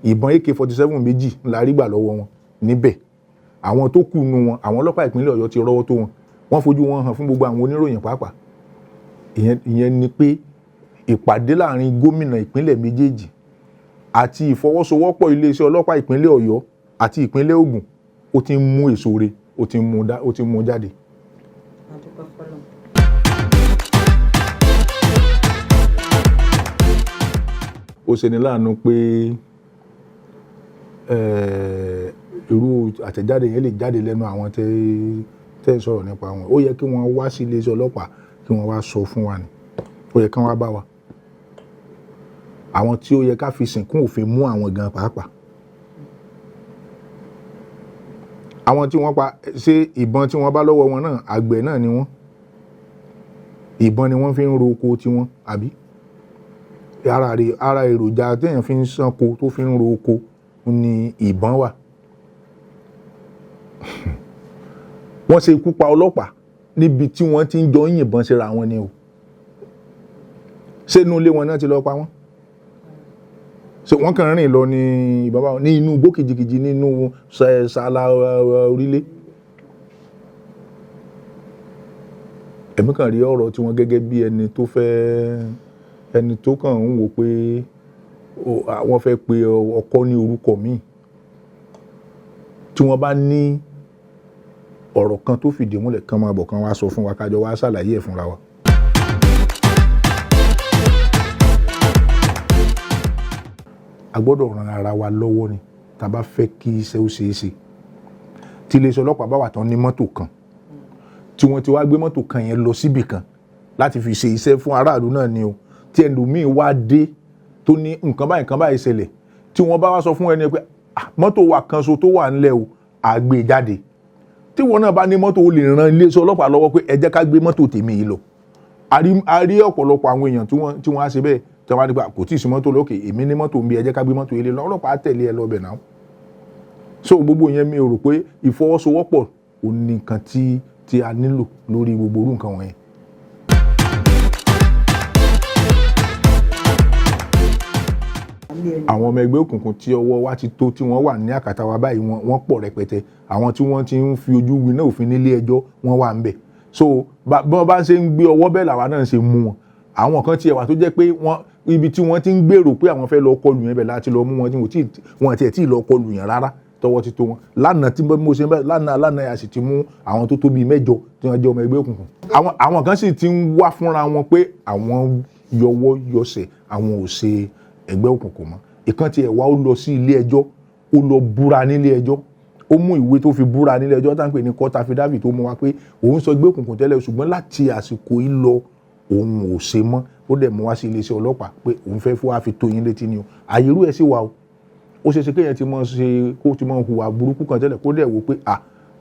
Speaker 1: ìbọn AK-47 méjì la rí gbà lọ́wọ́ wọn níbẹ̀ àwọn tó kù nù wọn àwọn ọlọ́pàá ìpínlẹ̀ Ọ̀yọ́ ti rọ́wọ́ tó wọn wọ́n fojú wọn hàn fún gbogbo àwọn oníròyìn pàápàá ìyẹn ni pé ìpàdé láàrin gómìnà ìpínlẹ̀ méjèèjì àti ìfọwọ́sowọ́pọ̀ iléeṣẹ́ ọlọ́pàá ìpínlẹ̀ Ọ̀yọ́ àti ìpínlẹ̀ Ògùn ó ti ń mú èso re ó ti ń mú jáde. ó ṣeni láàánú pé irú àtẹ̀jáde yẹn lè jáde lẹ́nu àwọn tẹ́ ń sọ̀rọ̀ nípa wọn ó yẹ kí wọ́n wá sí iléeṣẹ́ ọlọ́pàá kí wọ́n wá sọ fún wa ni ó yẹ kí wọ́n wá bá wa àwọn tí ó yẹ ká fi sìnkún òfin mú àwọn gan pàápàá àwọn tí wọ́n pa ṣé ìbọn tí wọ́n bá lọ́wọ́ wọn náà àgbẹ̀ náà ni wọ́n ìbọn ni wọ́n fi ń ro oko tiwọn àbí ara èròjà téèyàn fi ń sanko tó fi ń ro oko ni ìbọn wà wọ́n ṣe ikú pa ọlọ́pàá níbi tí wọ́n ti ń jọ yìnbọn síra wọn ni o ṣé inú ilé wọn náà ti lọ pa wọ́n ṣé wọ́n kàn rìn lọ ní bàbá ní inú igbó kìjìkìjì nínú sàlà orílẹ̀ èmi kàn rí ọ̀rọ̀ tí wọ́n gẹ́gẹ́ bí ẹni tó kàn ń wò pé wọ́n fẹ́ pe ọkọ ní orúkọ míì tí wọ́n bá ní ọ̀rọ̀ kan tó fìdí múlẹ̀ kan máa bọ̀ kan wá sọ fún wa kájọ wá ṣàlàyé ẹ̀ fúnra wa. a gbọ́dọ̀ ran ara wa lọ́wọ́ ni tá a bá fẹ́ kí iṣẹ́ ó ṣeé ṣe tí iléeṣẹ́ ọlọ́pàá bá wà tán ní mọ́tò kan tí wọ́n ti wá gbé mọ́tò kan yẹn lọ síbì kan láti fi ṣe iṣẹ́ fún aráàlú náà ni o tí ẹlòmíín wá dé tó ní nǹkan báyìí ṣẹlẹ̀ tí wọ́n bá wá sọ fún ẹni pé mọ́tò wa kan so tó wà ńlẹ̀ o àgbè jáde tí wọ́n náà bá ní mọ́tò ó lè ran iléeṣẹ́ ọlọ́pàá lọ́wọ́ pé ẹ jẹ́ ká gbé mọ́tò tèmi yìí lọ a rí ọ̀pọ̀lọpọ̀ àwọn èèyàn tí wọ́n á ṣe bẹ́ẹ̀ tí wọ́n á nípa kò tí ì sí mọ́tò lókè èmi ní mọ́tò ń bí ẹ jẹ́ ká gbé mọ́tò yìí lọ ọlọ́pàá tẹ̀lé ẹ lọ́bẹ̀ náà so gbogbo yẹn mi rò pé ìfọwọ́sowọ́pọ̀ ò ní nǹkan tí a nílò lórí gbogbo orú nǹkan wọ̀nyẹn. àwọn ọmọ ẹgbẹ́ òkùnkùn tí ọwọ́ wa ti tó tí wọ́n wà ní àkàtà wa báyìí wọ́n pọ̀ rẹpẹtẹ àwọn tí wọ́n ti ń fi ojú winá òfin nílé ẹjọ́ wọ́n wà ń bẹ̀ so bí wọ́n bá ń ṣe ń gbé ọwọ́ bẹ́ẹ̀ làwa náà ń ṣe mú wọn àwọn kan tiẹ̀ wà tó jẹ́ pé ibi tí wọ́n ti ń gbèrò pé àwọn fẹ́ lọ kọlù yẹn bẹ̀ láti lọ mú wọn tí wọ́n tiẹ̀ tí ì lọ kọlù yẹn rárá tọwọ́ ti tó wọn lánàá tí mo ṣe bẹ́ẹ̀ lánàá yà sì ti mú àwọn tó tó bíi mẹ́jọ tí wọ́n jẹ́ ọmọ ẹgbẹ́ òkùnkùn àwọn kan sì ti ń wá fúnra wọn pé àwọn yọwọ́ yọsẹ̀ àwọn ò ṣe ẹgbẹ́ òkùnkùn mọ́ ìkan tiẹ̀ wá ó lọ sí ilé ẹjọ́ ó lọ búra nílé ẹjọ́ ó mú ìwé tó fi búra nílé ẹjọ́ tá ń pè ní court affidavit tó mú wa pé òun sọ ẹgbẹ́ òkùnkùn tẹ́lẹ̀ ṣùgbọ́n láti àsìkò yìí lọ òun ò ṣe mọ́ ó dẹ̀ mú wá sí iléeṣẹ́ ọlọ́pàá pé òun fẹ́ fún wa fi tó yín létí ni o àyèrú ẹ̀ sì wà o ó ṣe ṣe kéèyàn ti mọ̀ ṣe kó ti mọ̀ hùwà burúkú kan tẹ́lẹ̀ kó dẹ̀ wò pé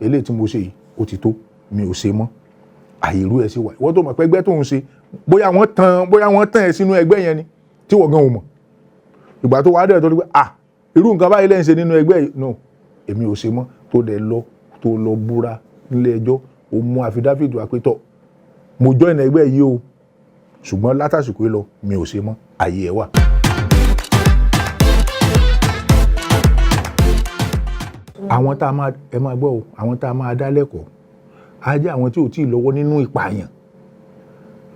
Speaker 1: eléyìí tí mo ṣe yìí ó ti tó mi ò ṣe mọ́ àyèrú ẹ̀ sì wà ìwọ́n tó mọ̀ pé ẹgbẹ́ tó ń ṣe bóyá wọ́n tàn ẹ́ sínú ẹgbẹ́ yẹn ni tí wọ́n gan ò mọ̀ ìgbà tó wá dẹ̀ tó ní pé irú nǹkan báyìí lẹ́yìn ṣe nínú ẹgbẹ́ yìí no èmi ò ṣe mọ́ tó dẹ̀ lọ búra nílé ẹjọ́ ó mú àfidáfíìdì wá pé tọ́ mo join ẹgbẹ́ yìí o ṣùgbọ́n látàsìkò yìí lọ mi ò ṣe mọ́ àyè ẹ̀ wà. àwọn tá a máa ẹ máa gbọ́ o àwọn tá a máa dá lẹ́kọ̀ọ́ á jẹ́ àwọn tí ò tí ì lọ́wọ́ nínú ìpààyàn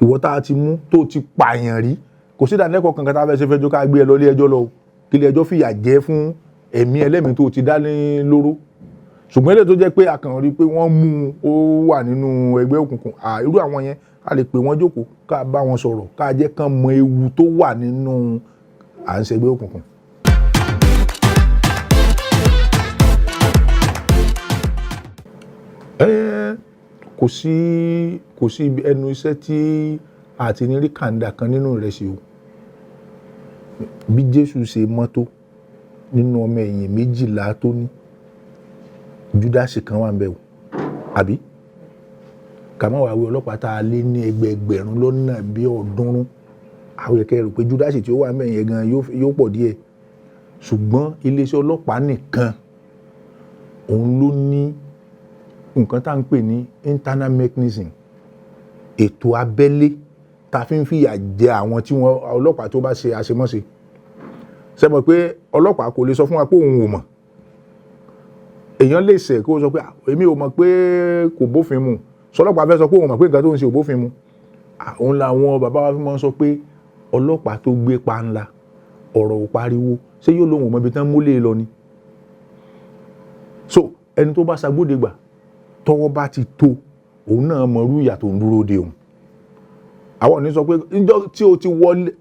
Speaker 1: ìwọ tá a ti mú tó ti pààyàn rí kò sí ìdánilẹ́kọ̀ọ́ kankan tá a fẹ́ ṣe fẹ́ jó ká gbé ẹ lọ ilé ẹjọ́ lọ kí ilé ẹjọ́ fìyà jẹ fún ẹ̀mí ẹlẹ́mìí tó ti dá ní lóró ṣùgbọ́n ilé tó jẹ́ pé a kàn rí pé wọ́n mú ó wà nínú ẹgbẹ́ òkùnkùn irú àwọn yẹn a lè pè wọ́n jókòó ká bá wọn sọ̀rọ̀ ká jẹ́ kán mọ ewu tó wà nínú à ń ṣẹgbẹ́ òkùnkùn. kò sí ẹnu iṣẹ́ tí àti ní rí kàńdà kan nínú ìrẹsì o bí Jésù ṣe mọ́tò nínú ọmọ ẹ̀yìn 12 tó ní Júdásì kan wà ń bẹ̀ o àbí kàmá wà wí ọlọ́pàá tá a lé ní ẹgbẹ̀ẹgbẹ̀rún lọ́nà bí 300 àwọn yẹ̀kẹ́ rò pé júdásì tí ó wà mẹ́yìn gan yóò pọ̀ díẹ̀ ṣùgbọ́n iléeṣẹ́ ọlọ́pàá nìkan òun ló ní nǹkan tá à ń pè ní internal mechanism ètò abẹ́lé tá fi ń fìyà jẹ àwọn tí wọ́n ọlọ́pàá tó bá ṣe àṣemọ́ṣe ṣe mọ̀ pé ọlọ́pàá kò lè sọ fún wa pé òun ò mọ̀ èèyàn lè ṣẹ̀ kó sọ pé èmi ò mọ̀ pé kò bófin mu sọlọ́pàá fẹ́ sọ pé òun mọ̀ pé nǹkan tó ń ṣe ò bófin mu òun làwọn bàbá wa fi máa ń sọ pé ọlọ́pàá tó gbé pa ńlá ọ̀rọ̀ ò pariwo ṣé yóò lóhùn mọ́bi tán múlẹ̀ lọ ni so ẹni tó bá ṣagbódegbà tọ́wọ́ bá ti tó òun náà mọ irú ìyà tó ń dúró de òun àwọn ní sọ pé níjọ́ tí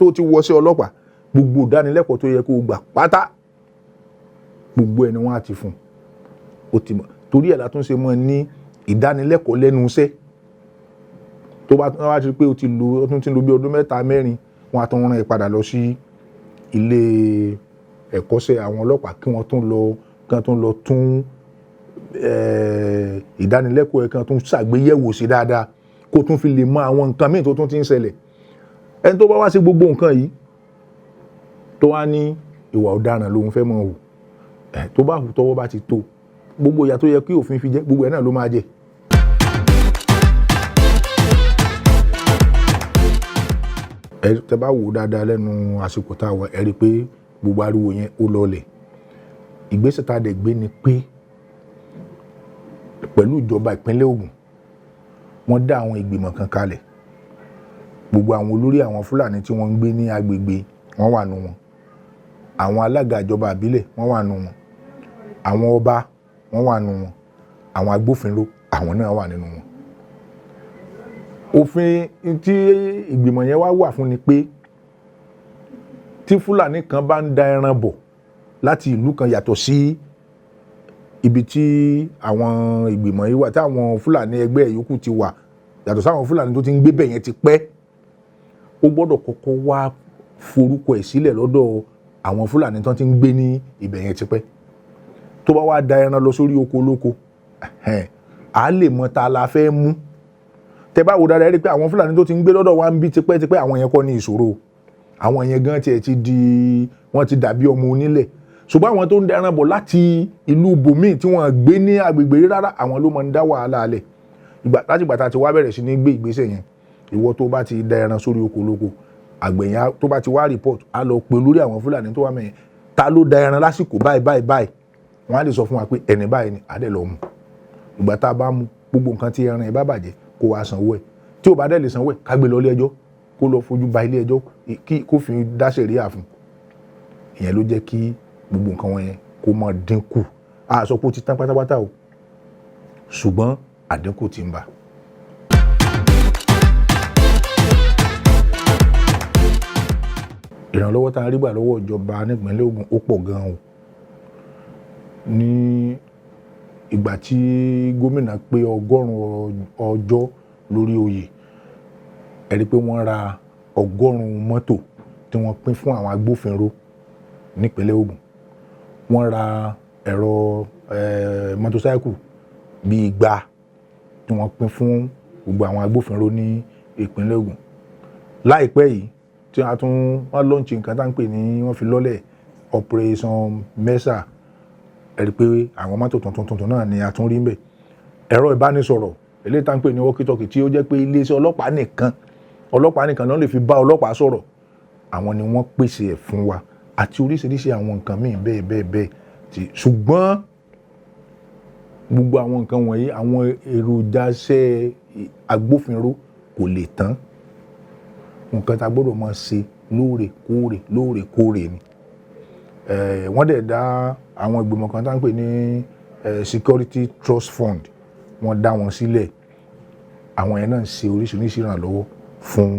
Speaker 1: o ti wọ sí ọlọ́pàá gbogbo ìdánilẹ́kọ̀ọ́ tó yẹ kó gbà pátá gbogbo ẹni wọ́n á ti fún ó ti mọ̀ torí ẹ̀ látún ṣe mọ́ ní ìdánilẹ́kọ̀ọ́ lẹ́nu iṣẹ́ tó bá wá ti pé o ti lo bí ọdún 3 4 wọ́n á tún rán ẹ padà lọ sí ilé ẹ̀kọ́ṣẹ́ àwọn ọlọ́pàá kí wọ́n tún lọ tún ìdánilẹ́kọ̀ọ́ ẹ̀ kan tún ṣàgbéyẹ̀wò sí dáadáa kó tún fi lè mọ àwọn nǹkan míì tó tún ti ń ṣẹlẹ̀ ẹni tó bá wá sí gbogbo nǹkan yìí tó wá ní ìwà ọ̀daràn lòun fẹ́ mọ̀ hù tó bá hù tọ́wọ́ bá ti tó gbogbo ìyà tó yẹ kí òfin fi jẹ gbogbo ẹ̀ náà ló máa jẹ. tẹ bá wò dáadáa lẹ́nu àsìkò tá a wà ẹ rí i pé gbogbo ariwo yẹn ó lọlẹ̀ ìgbésẹ̀ tá a dẹ̀ gbé ni pé pẹ̀lú ìjọba ìpínlẹ̀ Ògùn wọ́n dá àwọn ìgbìmọ̀ kan kalẹ̀ gbogbo àwọn olórí àwọn Fúlàní tí wọ́n ń gbé ní agbègbè wọ́n wà nù wọn àwọn alága ìjọba ìbílẹ̀ wọ́n wà nù wọn àwọn ọba wọ́n wà nù wọn àwọn agbófinró àwọn náà wà nínú wọn. òfin tí ìgbìmọ̀ yẹn wá wà fún ni pé tí Fúlàní kan bá ń da ẹran bọ̀ láti ìlú kan yàtọ̀ sí ibi tí àwọn ìgbìmọ̀ yìí wà tí àwọn Fúlàní ẹgbẹ́ yòókù ti wà yàtọ̀ sáwọn Fúlàní tó ti ń gbé bẹ̀ yẹn ti pẹ́ ó gbọ́dọ̀ kọ́kọ́ wá forúkọ ẹ̀ sílẹ̀ lọ́dọ̀ àwọn Fúlàní tó ti ń gbé ní ibẹ̀ yẹn ti pẹ́ tó bá wá da ẹran lọ sórí oko olóko à lè mọ ta la fẹ́ mú tẹ bá wo dáadáa rí pé àwọn Fúlàní tó ti ń gbé lọ́dọ̀ wa ń bí tipẹ́tipẹ́ àwọn yẹn kọ́ ní ìṣòro àwọn yẹn gan tiẹ̀ wọ́n ti dàbí ọmọ onílẹ̀ ṣùgbọ́n àwọn tó ń da ẹran bọ̀ láti ìlú bòmíì tí wọ́n gbé ní agbègbè yìí rárá àwọn ló máa ń dá wàhálà alẹ̀ láti ìgbà tá a ti wá bẹ̀rẹ̀ sí ní gbé ìgbésẹ̀ yẹn ìwọ tó bá ti da ẹran sórí oko olóko àgbẹ̀yìn tó bá ti wá report á lọ pe lórí àwọn Fúlàní tó wà mẹ́yìn ta ló da ẹran lásìkò báyìí wọ́n á lè sọ fún wa pé ẹni báyìí ni àdẹ̀ lọ mú ìgbà tá a bá mú gbogbo nǹkan tí ẹran ẹ bá bàjẹ́ kó wá sanwó ẹ̀ tí ò bá dẹ̀ lè sanwó ẹ̀ ká gbé lọ ilé ẹjọ́ kó lọ fojú ba ilé ẹjọ́ kó fi dá sẹ̀ríà fún ìyẹn ló jẹ́ kí gbogbo nǹkan wọn yẹn kó máa dínkù a sọ pé ó ti tán pátápátá o ṣùgbọ́n àdínkù ti ń bá. ìrànlọ́wọ́ tá a rí gbà lọ́wọ́ ìjọba nípìnlẹ̀ Ògùn ó pọ̀ gan-an o ní ìgbà tí gómìnà pé 100 ọjọ́ lórí oyè ẹ rí pé wọ́n ra 100 mọ́tò tí wọ́n pín fún àwọn agbófinró nípìnlẹ̀ Ògùn wọ́n ra ẹ̀rọ mọ́tòsáìkù bíi 200 tí wọ́n pín fún gbogbo àwọn agbófinró ní ìpínlẹ̀ Ògùn láìpẹ́ yìí tí wọ́n lọ́ǹchì nǹkan tá ń pè ní wọ́n fi lọ́lẹ̀ operation mesa ẹ rí pé àwọn mọ́tò tuntun náà ni a tún rí ń bẹ̀ ẹ̀rọ ìbánisọ̀rọ̀ eléyìí tá ń pè ní walkie-talkie tí ó jẹ́ pé iléeṣẹ́ ọlọ́pàá nìkan ló lè fi bá ọlọ́pàá sọ̀rọ̀ àwọn ni wọ́n pèsè ẹ̀ fún wa àti oríṣiríṣi àwọn nǹkan míì bẹ́ẹ̀ ṣùgbọ́n gbogbo àwọn nǹkan wọ̀nyí àwọn èròjà iṣẹ́ agbófinró kò lè tán nǹkan tá a gbọ́dọ̀ máa ṣe lóòrèkóòrè ni wọ́n dẹ̀ dá àwọn ìgbìmọ̀ kan tá ń pè ní security trust fund wọ́n dá wọn sílẹ̀ àwọn yẹn náà ń ṣe oríṣiríṣi ìrànlọ́wọ́ fún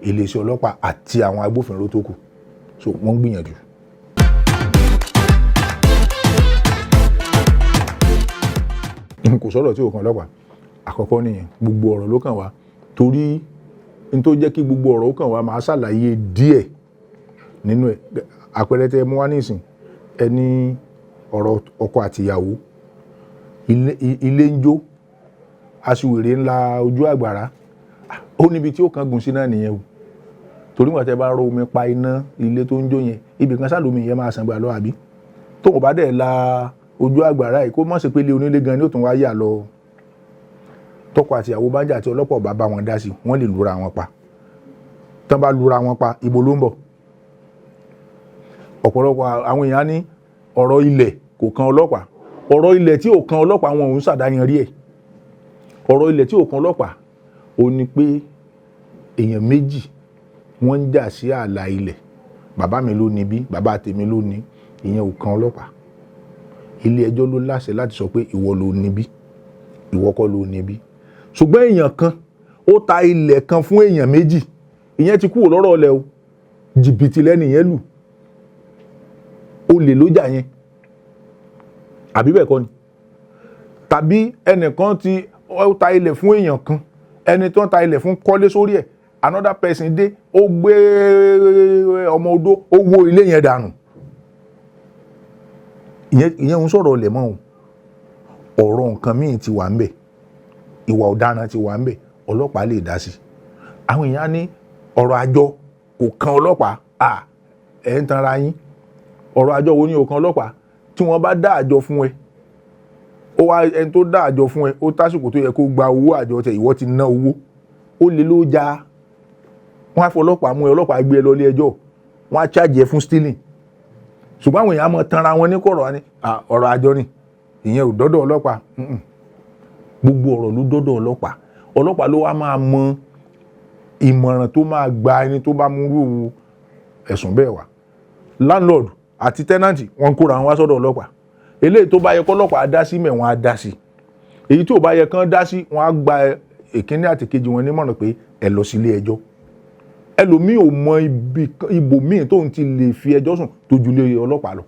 Speaker 1: iléeṣẹ́ ọlọ́pàá àti àwọn agbófinró tó kù so wọ́n gbìyànjú. kò sọ̀rọ̀ tí ò kan ọlọ́pàá àkọ́kọ́ nìyẹn gbogbo ọ̀rọ̀ ló kàn wá torí n tó jẹ́ kí gbogbo ọ̀rọ̀ ó kàn wá máa ṣàlàyé díẹ̀ nínú ẹ̀ àpẹẹrẹ tẹ mú wá nísìn ẹni ọ̀rọ̀ ọkọ àtìyàwó ilé ń jó aṣiwèrè ńlá ojú àgbàrá ó níbi tí ó kángun sí náà nìyẹn o torí wọn tẹ́ bá rọ omi pa iná ilé tó ń jó yẹn ibì kan sálòmí yẹn máa sàn gbà lọ àbí tóun bá dẹ̀ la ojú àgbàrá yìí kó mọ̀ sí pé ilé onílé gan ni ó tún wá yà lọ tọkọ àti ìyàwó bá ń jà tí ọlọ́pàá bá bá wọn dá sí wọ́n lè lura wọn pa tán bá lura wọn pa ibo ló ń bọ̀ ọ̀pọ̀lọpọ̀ àwọn èèyàn ní ọ̀rọ̀ ilẹ̀ kò kan ọlọ́pàá ọ̀rọ̀ ilẹ̀ tí ò kan ọlọ́pàá wọn òun ṣàdáyan rí ẹ̀ ọ̀rọ̀ ilẹ̀ tí ò kan ọlọ́pàá ó ní pé èèyàn méjì wọ́n ń jà sí ààlà ilẹ̀ bàbá mi ló ní bí bàbá tèmi ló ní ìyẹn ò kan ọlọ́pàá ilé ẹjọ́ ló láṣẹ láti sọ pé ìwọ ló ní bí ìwọ kọ́ ló ní bí ṣùgbọ́n èèyàn kan ó ta ilẹ̀ kan fún èèyàn méjì ìyẹn ti kúrò lọ́rọ̀ ọ̀lẹ o jìbìtì lẹ́nìyẹn lù olè ló jà yẹn àbí bẹ́ẹ̀ kọ́ ni tàbí ẹnìkan ti ó ta ilẹ̀ fún èèyàn kan ẹni tó ń ta ilẹ̀ fún kọ́lé sórí ẹ̀ another person dé ó gbé ọmọ odó ó wó ilé yẹn dànù ìyẹn ń sọ̀rọ̀ ọ̀lẹ̀ mọ́ o ọ̀rọ̀ nǹkan míì ti wà ń bẹ̀ ìwà ọ̀daràn ti wà ń bẹ̀ ọlọ́pàá lè dá sí àwọn èèyàn ní ọ̀rọ̀ àjọ kò kan ọlọ́pàá ẹ̀ ń tanra yín ọ̀rọ̀ àjọ wo ni ò kan ọlọ́pàá tí wọ́n bá dá àjọ fún ẹ ó wá ẹni tó dá àjọ fún ẹ ó tásìkò tó yẹ kó gba owó àjọ tẹ ìwọ ti ná owó ó lè ló já wọ́n á fọ ọlọ́pàá mú ẹ ọlọ́pàá gbé ẹ lọ ilé ẹjọ́ wọ́n á charge ẹ fún stealing ṣùgbọ́n àwọn èèyàn mọ̀ tanra wọn ní kọ̀rọ̀ ni ọ̀rọ̀ àjọ ni ìyẹn ò dọ́dọ̀ ọlọ́pàá gbogbo ọ̀rọ̀ ló dọ́dọ̀ ọlọ́pàá ọlọ́pàá ló wá máa mọ ìmọ̀ràn tó máa gba ẹni tó bá mú rú ẹ̀sùn bẹ́ẹ̀ wá landlord àti tenant wọ́n kóra wọn wá sọ́dọ̀ ọlọ́pàá eléyìí tó bá yẹ kọ́lọ́pàá dá sí mẹ́wọ̀n á dá sí èyí tí ò bá yẹ kán dá sí wọ́n á gba èkíní àti kejì wọn nímọ̀ràn pé ẹ lọ sí ilé ẹjọ́ ẹlòmíì ò mọ ibòmíì tóun ti lè fi ẹjọ́ sùn tó ju ilé ọlọ́pàá lọ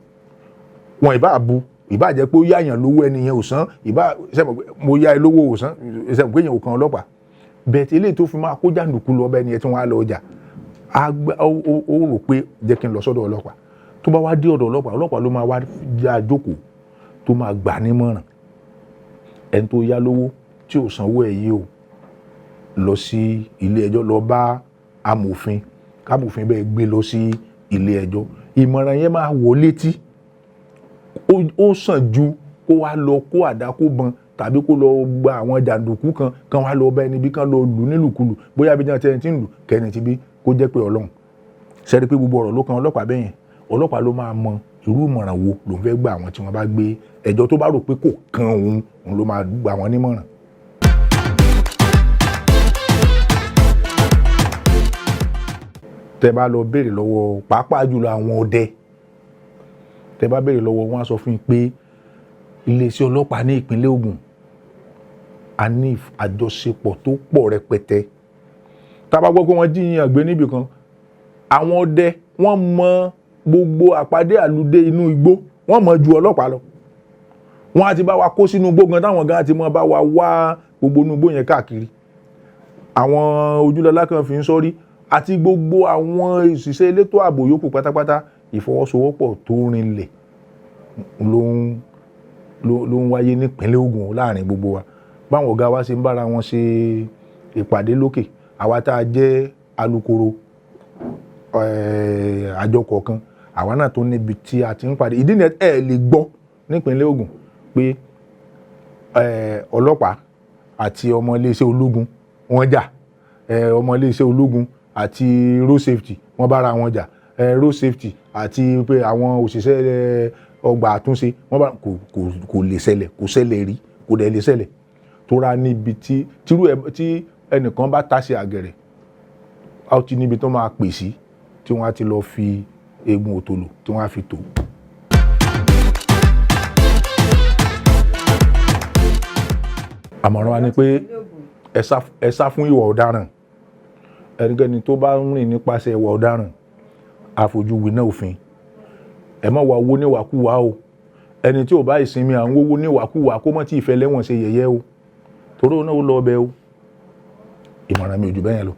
Speaker 1: wọn ìbá bu ìbá jẹ́ pé ó yáyàn lówó ẹnìyẹn ò san ìbá mo yá ẹ lówó ò san ìṣẹ̀mù pé yẹn ò kan ọlọ́pàá bẹ́ẹ̀ tí eléyìí tó fi máa kó jàǹdùkú lọ bẹ́ẹ̀ ni ẹ tí wọ́n á lọ ọjà ó rò pé jẹ́ kí n lọ sọ́dọ̀ ọlọ́pàá tó bá wá dé ọ̀dọ̀ ọlọ́pàá ló máa wá já jókòó tó máa gbà nímọ̀ràn ẹni tó yá lówó tí ò sanwó ẹ̀ yìí o lọ sí ilé ẹjọ́ lọ bá amòfin kámòfin bẹ́ẹ̀ gbé lọ sí ilé ẹjọ́ ìmọ̀ràn yẹn máa wọ létí ó sàn ju kó wá lọ kó àdá kó bọn tàbí kó lọ gba àwọn jàǹdùkú kan wá lọ bá ẹni bí kan lọ lù nílùkulù bóyá bí jẹ́ tẹ́ni tí ń lù kẹ́ni ti bí kó jẹ́ pé ọlọ́run ṣẹ́ni pé gbogbo ọ̀rọ̀ ló kan ọlọ́pàá bẹ́yẹn ọlọ́pàá ló máa mọ irú ìmọ̀ràn wo ló ń fẹ́ gba àwọn tí wọ́n bá gbé ẹjọ́ tó bá rò pé kò kan òun ló máa gba wọn nímọ̀ràn. tẹ́ bá lọ béèrè lọ́wọ́ pàápàá jùlọ àwọn ọdẹ tẹ́ bá béèrè lọ́wọ́ wọn á sọ fún yín pé iléeṣẹ́ ọlọ́pàá ní ìpínlẹ̀ Ògùn a ní àjọṣepọ̀ tó pọ̀ rẹpẹtẹ tá a bá gbọ́ pé wọ́n jíyàn gbé níbì kan àwọn ọdẹ wọ́n mọ gbogbo àpàdé àlùdé inú igbó wọ́n mọ̀ ju ọlọ́pàá lọ wọ́n á ti bá wa kó sínú igbó gan táwọn gan ti mọ́ bá wa wá gbogbo inú igbó yẹn káàkiri àwọn ojúlọ́lá kan fi ń sọ́rí àti gbogbo àwọn òṣìṣẹ́ elétò ààbò yòókù pátápátá ìfọwọ́sowọ́pọ̀ tó rinlẹ̀ ló ń wáyé nípínlẹ̀ Ògùn láàrin gbogbo wa báwọn ọ̀gá wa ṣe ń bára wọn ṣe ìpàdé lókè àwa tá a jẹ́ alukoro àjọ kọ̀ọ̀kan àwa náà tó níbi tí a ti ń pàdé ìdí nìyẹn ẹ lè gbọ́ nípínlẹ̀ Ògùn pé ọlọ́pàá àti ọmọ iléeṣẹ́ ológun wọ́n jà ọmọ iléeṣẹ́ ológun àti road safety wọ́n bára wọn jà road safety àti pé àwọn òṣìṣẹ́ ọgbà àtúnṣe wọ́n bá kò lè ṣẹlẹ̀ kò ṣẹlẹ̀ rí kò dẹ̀ lè ṣẹlẹ̀ tó ra níbi tí ẹnìkan bá tàṣe àgẹ̀rẹ̀ a ti níbi tó máa pè sí tí wọ́n á ti lọ fi eegun òtòlò tí wọ́n á fi tò. àmọ̀ràn wa ni pé ẹ sá fún ìwà ọ̀daràn ẹnikẹ́ni tó bá ń rìn nípasẹ̀ ìwà ọ̀daràn àfojú winá òfin ẹ má wá owó níwàkúwà o ẹni tí ò bá ìsinmi à ń wówó níwàkúwà kó mọ́ tí ìfẹ́ lẹ́wọ̀n ṣe yẹ̀yẹ́ o torí òun náà ó lọ ọbẹ̀ o ìmọ̀ràn mi ò jù bẹ́yẹn lọ.